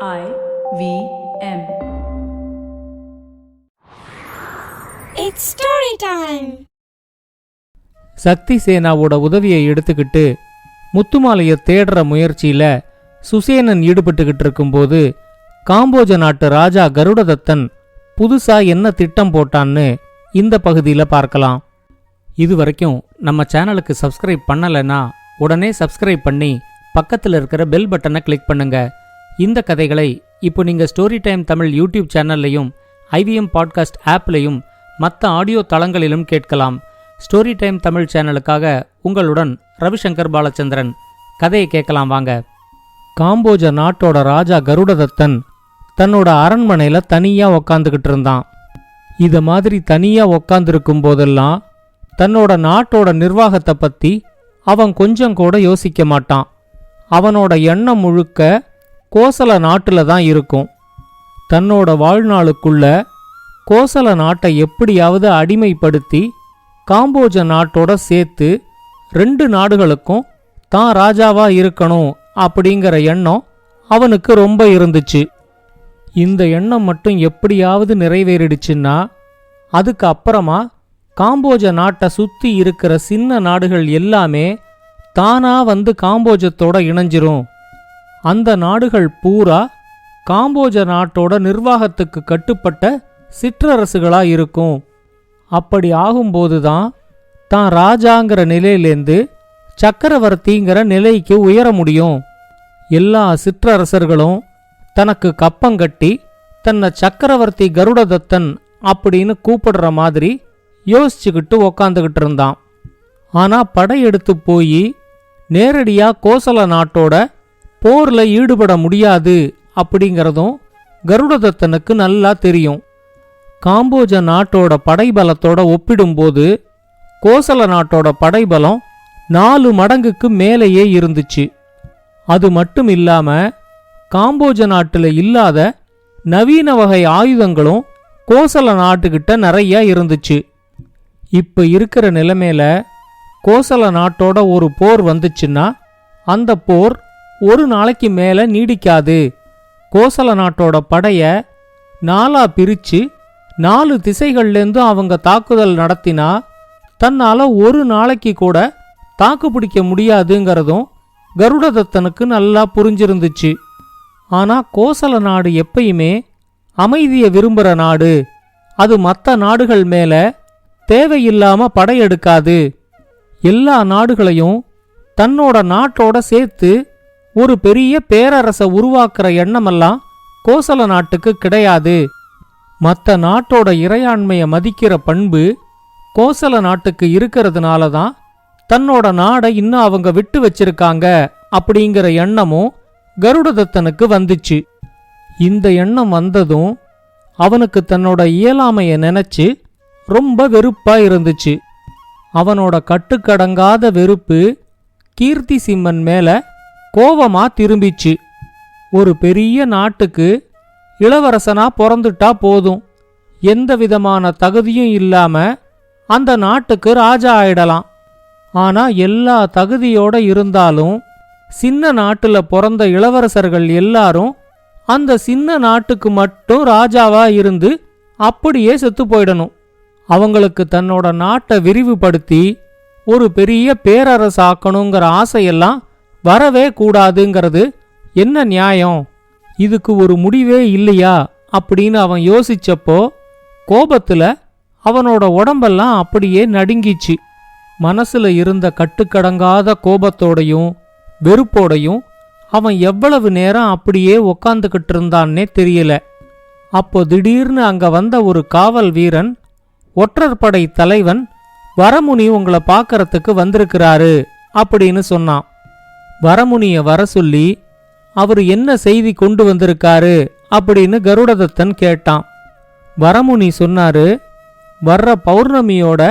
IVM. It's story time. சக்தி சேனாவோட உதவியை எடுத்துக்கிட்டு முத்துமாலைய தேடுற முயற்சியில சுசேனன் ஈடுபட்டுக்கிட்டு இருக்கும்போது காம்போஜ நாட்டு ராஜா கருடதத்தன் புதுசா என்ன திட்டம் போட்டான்னு இந்த பகுதியில் பார்க்கலாம். இதுவரைக்கும் நம்ம சேனலுக்கு சப்ஸ்கிரைப் பண்ணலைன்னா உடனே சப்ஸ்கிரைப் பண்ணி பக்கத்தில் இருக்கிற பெல் பட்டனை கிளிக் பண்ணுங்க. இந்த கதைகளை இப்போ நீங்கள் ஸ்டோரி டைம் தமிழ் யூடியூப் சேனல்லையும் IVM பாட்காஸ்ட் ஆப்லையும் மற்ற ஆடியோ தளங்களிலும் கேட்கலாம். ஸ்டோரி டைம் தமிழ் சேனலுக்காக உங்களுடன் ரவிசங்கர் பாலச்சந்திரன். கதையை கேட்கலாம் வாங்க. காம்போஜ நாட்டோட ராஜா கருடதத்தன் தன்னோட அரண்மனையில் தனியாக உக்காந்துக்கிட்டு இருந்தான். இதை மாதிரி தனியாக உக்காந்துருக்கும் போதெல்லாம் தன்னோட நாட்டோட நிர்வாகத்தை பற்றி அவன் கொஞ்சம் கூட யோசிக்க மாட்டான். அவனோட எண்ணம் முழுக்க கோசல நாட்டில் தான் இருக்கும். தன்னோட வாழ்நாளுக்குள்ள கோசல நாட்டை எப்படியாவது அடிமைப்படுத்தி காம்போஜ நாட்டோட சேர்த்து 2 நாடுகளுக்கும் தான் ராஜாவா இருக்கணும் அப்படிங்கிற எண்ணம் அவனுக்கு ரொம்ப இருந்துச்சு. இந்த எண்ணம் மட்டும் எப்படியாவது நிறைவேறிடுச்சுன்னா அதுக்கு அப்புறமா காம்போஜ நாட்டை சுற்றி இருக்கிற சின்ன நாடுகள் எல்லாமே தானா வந்து காம்போஜத்தோட இணைஞ்சிரும். அந்த நாடுகள் பூரா காம்போஜ நாட்டோட நிர்வாகத்துக்கு கட்டுப்பட்ட சிற்றரசுகளா இருக்கும். அப்படி ஆகும்போதுதான் தான் ராஜாங்கிற நிலையிலேருந்து சக்கரவர்த்திங்கிற நிலைக்கு உயர முடியும். எல்லா சிற்றரசர்களும் தனக்கு கப்பங்கட்டி தன்னை சக்கரவர்த்தி கருடதத்தன் அப்படின்னு கூப்பிடுற மாதிரி யோசிச்சுக்கிட்டு உக்காந்துக்கிட்டு இருந்தான். ஆனா படையெடுத்து போய் நேரடியா கோசல நாட்டோட போர்ல ஈடுபட முடியாது அப்படிங்கிறதும் கருடதத்தனுக்கு நல்லா தெரியும். காம்போஜ நாட்டோட படைபலத்தோட ஒப்பிடும்போது கோசல நாட்டோட படைபலம் 4 மடங்குக்கு மேலேயே இருந்துச்சு. அது மட்டும் இல்லாம காம்போஜ நாட்டுல இல்லாத நவீன வகை ஆயுதங்களும் கோசல நாட்டுக்கிட்ட நிறைய இருந்துச்சு. இப்ப இருக்கிற நிலைமையில கோசல நாட்டோட ஒரு போர் வந்துச்சுன்னா அந்த போர் ஒரு நாளைக்கு மேல நீடிக்காது. கோசல நாட்டோட படைய 4 பிரிச்சு 4 திசைகள்லேருந்தும் அவங்க தாக்குதல் நடத்தினா தன்னால ஒரு நாளைக்கு கூட தாக்கு பிடிக்க முடியாதுங்கிறதும் கருடதத்தனுக்கு நல்லா புரிஞ்சிருந்துச்சு. ஆனா கோசல நாடு எப்பயுமே அமைதியை விரும்புகிற நாடு. அது மற்ற நாடுகள் மேல தேவையில்லாம படையெடுக்காது. எல்லா நாடுகளையும் தன்னோட நாட்டோட சேர்த்து ஒரு பெரிய பேரரசை உருவாக்குற எண்ணமெல்லாம் கோசல நாட்டுக்கு கிடையாது. மற்ற நாட்டோட இறையாண்மையை மதிக்கிற பண்பு கோசல நாட்டுக்கு இருக்கிறதுனால தான் தன்னோட நாடை இன்னும் அவங்க விட்டு வச்சிருக்காங்க அப்படிங்கிற எண்ணமும் கருடதத்தனுக்கு வந்துச்சு. இந்த எண்ணம் வந்ததும் அவனுக்கு தன்னோட இயலாமைய நினைச்சு ரொம்ப வெறுப்பா இருந்துச்சு. அவனோட கட்டுக்கடங்காத வெறுப்பு கீர்த்தி சிம்மன் மேல கோவமா திரும்பிச்சு. ஒரு பெரிய நாட்டுக்கு இளவரசனா பிறந்துட்டா போதும், எந்த விதமான தகுதியும் இல்லாம அந்த நாட்டுக்கு ராஜா ஆயிடலாம். ஆனா எல்லா தகுதியோட இருந்தாலும் சின்ன நாட்டுல பிறந்த இளவரசர்கள் எல்லாரும் அந்த சின்ன நாட்டுக்கு மட்டும் ராஜாவா இருந்து அப்படியே செத்து போயிடணும். அவங்களுக்கு தன்னோட நாட்டை விரிவுபடுத்தி ஒரு பெரிய பேரரசாக்கணுங்கிற ஆசையெல்லாம் வரவே கூடாதுங்கிறது என்ன நியாயம்? இதுக்கு ஒரு முடிவே இல்லையா அப்படின்னு அவன் யோசிச்சப்போ கோபத்துல அவனோட உடம்பெல்லாம் அப்படியே நடுங்கிச்சு. மனசுல இருந்த கட்டுக்கடங்காத கோபத்தோடையும் வெறுப்போடையும் அவன் எவ்வளவு நேரம் அப்படியே உக்காந்துக்கிட்டு இருந்தான்னே தெரியல. அப்போ திடீர்னு அங்க வந்த ஒரு காவல் வீரன், ஒற்றற்படை தலைவன் வரமுனி உங்களை பார்க்கறதுக்கு வந்திருக்கிறாரு அப்படின்னு சொன்னான். வரமுனிய வர சொல்லி அவரு என்ன செய்தி கொண்டு வந்திருக்காரு அப்படின்னு கருடதத்தன் கேட்டான். வரமுனி சொன்னாரு, வர்ற பௌர்ணமியோட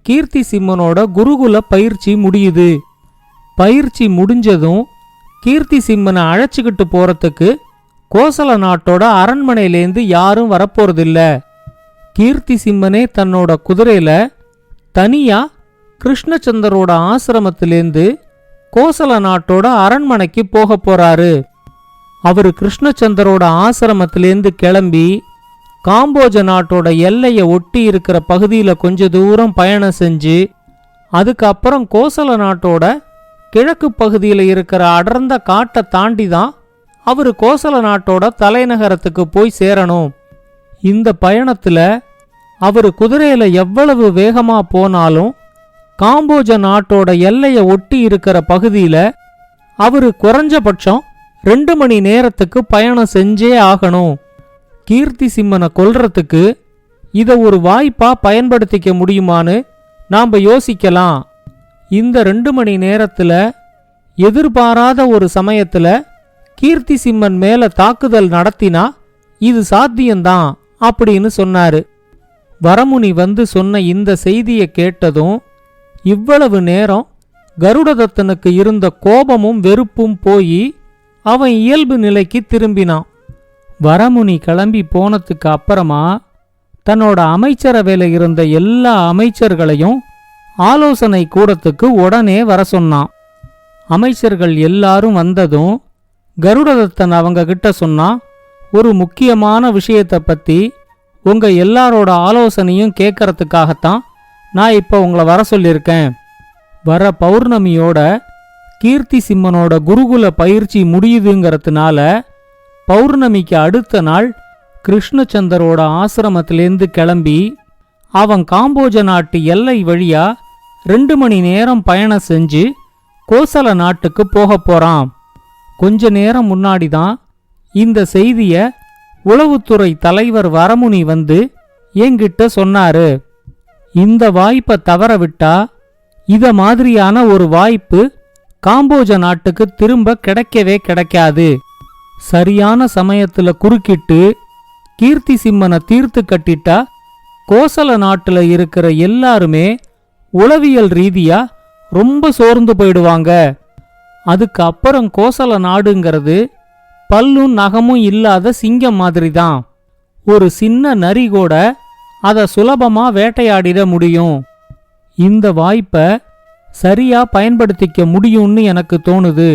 கீர்த்தி சிம்மனோட குருகுல பயிற்சி முடியுது. பயிற்சி முடிஞ்சதும் கீர்த்தி சிம்மனை அழைச்சிக்கிட்டு போறதுக்கு கோசல நாட்டோட அரண்மனையிலேருந்து யாரும் வரப்போறதில்ல. கீர்த்தி சிம்மனே தன்னோட குதிரையில தனியா கிருஷ்ணச்சந்தரோட ஆசிரமத்திலேருந்து கோசல நாட்டோட அரண்மனைக்கு போக போறாரு. அவரு கிருஷ்ணச்சந்தரோட ஆசிரமத்திலேருந்து கிளம்பி காம்போஜ நாட்டோட எல்லையை ஒட்டி இருக்கிற பகுதியில கொஞ்ச தூரம் பயணம் செஞ்சு அதுக்கப்புறம் கோசல நாட்டோட கிழக்கு பகுதியில் இருக்கிற அடர்ந்த காட்டை தாண்டி தான் அவரு கோசல நாட்டோட தலைநகரத்துக்கு போய் சேரணும். இந்த பயணத்துல அவரு குதிரையில எவ்வளவு வேகமா போனாலும் காம்போஜ நாட்டோட எல்லையை ஒட்டி இருக்கிற பகுதியில அவரு குறைஞ்சபட்சம் 2 மணி நேரத்துக்கு பயணம் செஞ்சே ஆகணும். கீர்த்தி சிம்மனை கொல்றதுக்கு இத ஒரு வாய்ப்பா பயன்படுத்திக்க முடியுமான்னு நாம யோசிக்கலாம். இந்த 2 மணி நேரத்துல எதிர்பாராத ஒரு சமயத்துல கீர்த்தி சிம்மன் மேல தாக்குதல் நடத்தினா இது சாத்தியம்தான் அப்படின்னு சொன்னாரு. வரமுனி வந்து சொன்ன இந்த செய்தியை கேட்டதும் இவ்வளவு நேரம் கருடதத்தனுக்கு இருந்த கோபமும் வெறுப்பும் போய் அவன் இயல்பு நிலைக்கு திரும்பினான். வரமுனி கிளம்பி போனதுக்கு அப்புறமா தன்னோட அமைச்சரவையில இருந்த எல்லா அமைச்சர்களையும் ஆலோசனை கூடத்துக்கு உடனே வர சொன்னான். அமைச்சர்கள் எல்லாரும் வந்ததும் கருடதத்தன் அவங்க கிட்ட சொன்னா, ஒரு முக்கியமான விஷயத்தை பத்தி உங்க எல்லாரோட ஆலோசனையும் கேட்கறதுக்காகத்தான் நான் இப்ப உங்களை வர சொல்லியிருக்கேன். வர பௌர்ணமியோட கீர்த்தி சிம்மனோட குருகுல பயிற்சி முடியுதுங்கிறதுனால பௌர்ணமிக்கு அடுத்த நாள் கிருஷ்ணச்சந்தரோட ஆசிரமத்திலேருந்து கிளம்பி அவன் காம்போஜ நாட்டு எல்லை வழியா 2 மணி நேரம் பயணம் செஞ்சு கோசல நாட்டுக்கு போக போறான். கொஞ்ச நேரம் முன்னாடிதான் இந்த செய்திய உளவுத்துறை தலைவர் வரமுனி வந்து என்கிட்ட சொன்னாரு. இந்த வாய்ப்பை தவற விட்டா இத மாதிரியான ஒரு வாய்ப்பு காம்போஜ நாட்டுக்கு திரும்ப கிடைக்கவே கிடைக்காது. சரியான சமயத்துல குறுக்கிட்டு கீர்த்தி சிம்மனை தீர்த்து கட்டிட்டா கோசல நாட்டுல இருக்கிற எல்லாருமே உளவியல் ரீதியா ரொம்ப சோர்ந்து போயிடுவாங்க. அதுக்கு அப்புறம் கோசல நாடுங்கிறது பல்லும் நகமும் இல்லாத சிங்கம் மாதிரிதான். ஒரு சின்ன நரி கூட அத சுலபமா வேட்டையாடிட முடியும். இந்த வாய்ப்பை சரியா பயன்படுத்திக்க முடியும்னு எனக்கு தோணுது.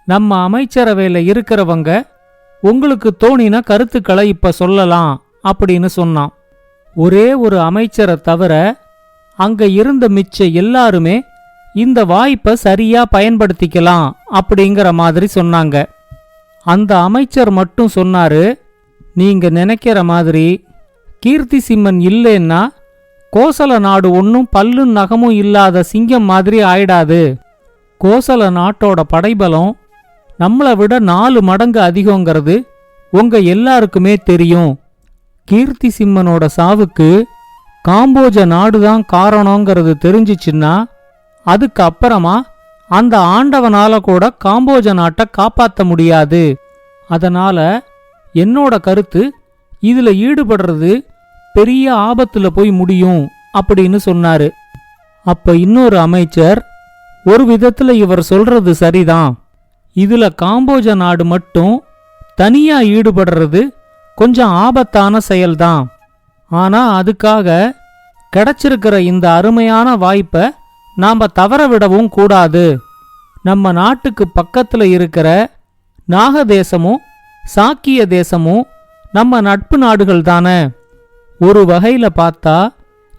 நம்ம அமைச்சரவையில இருக்கிறவங்க உங்களுக்கு தோணின கருத்துக்களை இப்ப சொல்லலாம் அப்படின்னு சொன்னான். ஒரே ஒரு அமைச்சரை தவிர அங்க இருந்த மிச்ச எல்லாருமே இந்த வாய்ப்பை சரியா பயன்படுத்திக்கலாம் அப்படிங்கிற மாதிரி சொன்னாங்க. அந்த அமைச்சர் மட்டும் சொன்னாரு, நீங்க நினைக்கிற மாதிரி கீர்த்தி சிம்மன் இல்லைன்னா கோசல நாடு ஒன்னும் பல்லும் நகமும் இல்லாத சிங்கம் மாதிரி ஆயிடாது. கோசல நாட்டோட படைபலம் நம்மளை விட 4 மடங்கு அதிகங்கிறது உங்க எல்லாருக்குமே தெரியும். கீர்த்தி சிம்மனோட சாவுக்கு காம்போஜ நாடுதான் காரணங்கிறது தெரிஞ்சிச்சுன்னா அதுக்கு அப்புறமா அந்த ஆண்டவனால கூட காம்போஜ நாட்டை காப்பாத்த முடியாது. அதனால என்னோட கருத்து இதுல ஈடுபடுறது பெரிய ஆபத்துல போய் முடியும் அப்படின்னு சொன்னாரு. அப்ப இன்னொரு அமைச்சர், ஒரு விதத்துல இவர் சொல்றது சரிதான், இதுல காம்போஜ நாடு மட்டும் தனியா ஈடுபடுறது கொஞ்சம் ஆபத்தான செயல்தான். ஆனா அதுக்காக கிடைச்சிருக்கிற இந்த அருமையான வாய்ப்பை நாம தவறவிடவும் கூடாது. நம்ம நாட்டுக்கு பக்கத்துல இருக்கிற நாகதேசமும் சாக்கிய தேசமும் நம்ம நட்பு நாடுகள் தானே. ஒரு வகையில பார்த்தா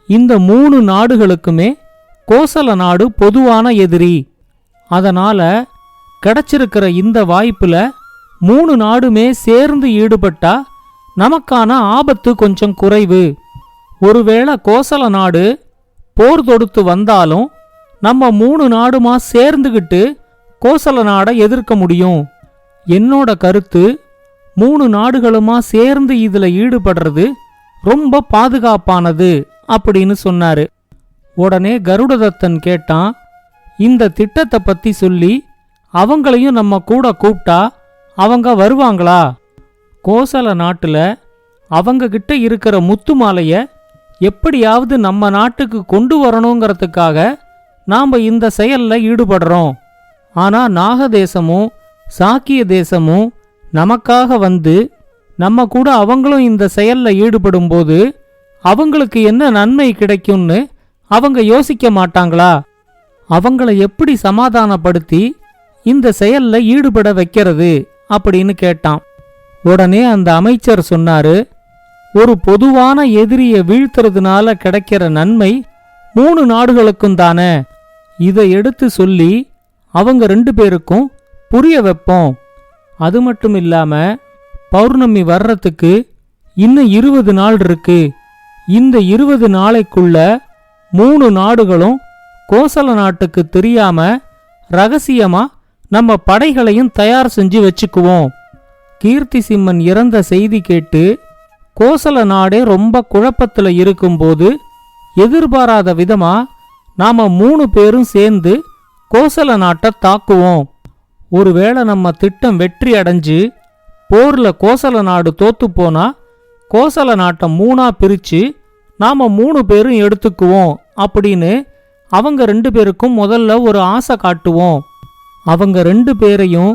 இந்த 3 நாடுகளுக்குமே கோசல நாடு பொதுவான எதிரி. அதனால கிடைச்சிருக்கிற இந்த வாய்ப்புல 3 நாடுமே சேர்ந்து ஈடுபட்டா நமக்கான ஆபத்து கொஞ்சம் குறைவு. ஒருவேளை கோசல நாடு போர் தொடுத்து வந்தாலும் நம்ம 3 நாடுமா சேர்ந்துகிட்டு கோசல நாடை எதிர்க்க முடியும். என்னோட கருத்து 3 நாடுகளுமா சேர்ந்து இதுல ஈடுபடுறது ரொம்ப பாதுகாப்பானது அப்படின்னு சொன்னாரு. உடனே கருடதத்தன் கேட்டான், இந்த திட்டத்தை பத்தி சொல்லி அவங்களையும் நம்ம கூட கூப்பிட்டா அவங்க வருவாங்களா? கோசல நாட்டுல அவங்க கிட்ட இருக்கிற முத்து மாலைய எப்படியாவது நம்ம நாட்டுக்கு கொண்டு வரணுங்கிறதுக்காக நாம இந்த செயல்ல ஈடுபடுறோம். ஆனா நாகதேசமும் சாக்கிய தேசமும் நமக்காக வந்து நம்ம கூட அவங்களும் இந்த செயல்ல ஈடுபடும் போது அவங்களுக்கு என்ன நன்மை கிடைக்கும்னு அவங்க யோசிக்க மாட்டாங்களா? அவங்கள எப்படி சமாதானப்படுத்தி இந்த செயல்ல ஈடுபட வைக்கிறது அப்படின்னு கேட்டான். உடனே அந்த அமைச்சர் சொன்னாரு, ஒரு பொதுவான எதிரியை வீழ்த்துறதுனால கிடைக்கிற நன்மை 3 நாடுகளுக்கும் தானே. இதை எடுத்து சொல்லி அவங்க 2 பேருக்கும் புரிய வைப்போம். அது மட்டும் இல்லாம பௌர்ணமி வர்றதுக்கு இன்னும் 20 நாள் இருக்கு. இந்த 20 நாளைக்குள்ள 3 நாடுகளும் கோசல நாட்டுக்கு தெரியாம ரகசியமா நம்ம படைகளையும் தயார் செஞ்சு வச்சுக்குவோம். கீர்த்தி சிம்மன் இறந்த செய்தி கேட்டு கோசல நாடே ரொம்ப குழப்பத்துல இருக்கும்போது எதிர்பாராத விதமா நாம 3 பேரும் சேர்ந்து கோசல நாட்டை தாக்குவோம். ஒருவேளை நம்ம திட்டம் வெற்றி அடைஞ்சு போர்ல கோசல நாடு தோத்து போனா கோசல நாட்டை 3ஆ பிரிச்சு நாம 3 பேரும் எடுத்துக்குவோம் அப்படின்னு அவங்க 2 பேருக்கும் முதல்ல ஒரு ஆசை காட்டுவோம். அவங்க 2 பேரையும்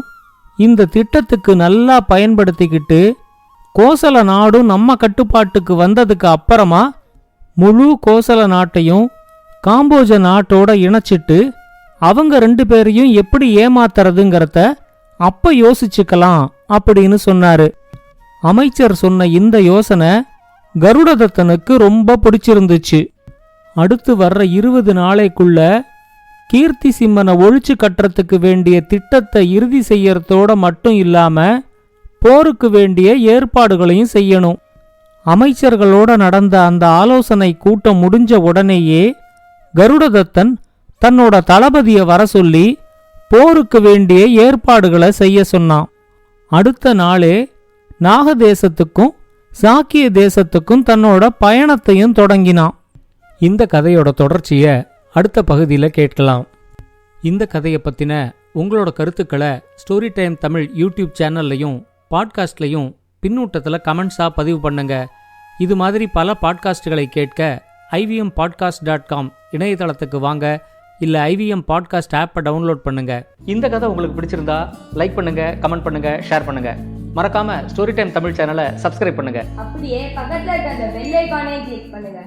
இந்த திட்டத்துக்கு நல்லா பயன்படுத்திக்கிட்டு கோசல நாடும் நம்ம கட்டுப்பாட்டுக்கு வந்ததுக்கு அப்புறமா முழு கோசல நாட்டையும் காம்போஜ நாட்டோட இணைச்சிட்டு அவங்க 2 பேரையும் எப்படி ஏமாத்துறதுங்கிறத அப்ப யோசிச்சுக்கலாம் அப்படின்னு சொன்னாரு. அமைச்சர் சொன்ன இந்த யோசனை கருடதத்தனுக்கு ரொம்ப பிடிச்சிருந்துச்சு. அடுத்து வர்ற 20 நாளைக்குள்ள கீர்த்தி சிம்மனை ஒழிச்சு கட்டுறதுக்கு வேண்டிய திட்டத்தை இறுதி செய்யறதோட மட்டும் இல்லாம போருக்கு வேண்டிய ஏற்பாடுகளையும் செய்யணும். அமைச்சர்களோட நடந்த அந்த ஆலோசனை கூட்டம் முடிஞ்ச உடனேயே கருடதத்தன் தன்னோட தளபதியை வர சொல்லி போருக்கு வேண்டிய ஏற்பாடுகளை செய்ய சொன்னான். அடுத்த நாளே நாகதேசத்துக்கும் சாக்கிய தேசத்துக்கும் தன்னோட பயணத்தையும் தொடங்கினான். இந்த கதையோட தொடர்ச்சியை அடுத்த பகுதியில் கேட்கலாம். இந்த கதையை பற்றின உங்களோட கருத்துக்களை ஸ்டோரி டைம் தமிழ் யூடியூப் சேனல்லையும் பாட்காஸ்ட்லையும் பின்னூட்டத்தில் கமெண்ட்ஸாக பதிவு பண்ணுங்க. இது மாதிரி பல பாட்காஸ்டுகளை கேட்க ivmpodcast.com இணையதளத்துக்கு வாங்க, இல்லை IVM பாட்காஸ்ட் ஆப்பை டவுன்லோட் பண்ணுங்க. இந்த கதை உங்களுக்கு பிடிச்சிருந்தா லைக் பண்ணுங்க, கமெண்ட் பண்ணுங்க, ஷேர் பண்ணுங்க. மறக்காம ஸ்டோரி டைம் தமிழ் சேனலை சப்ஸ்கிரைப் பண்ணுங்க. அப்படியே பக்கத்துல இருக்க அந்த பெல் ஐகானை கிளிக் பண்ணுங்க.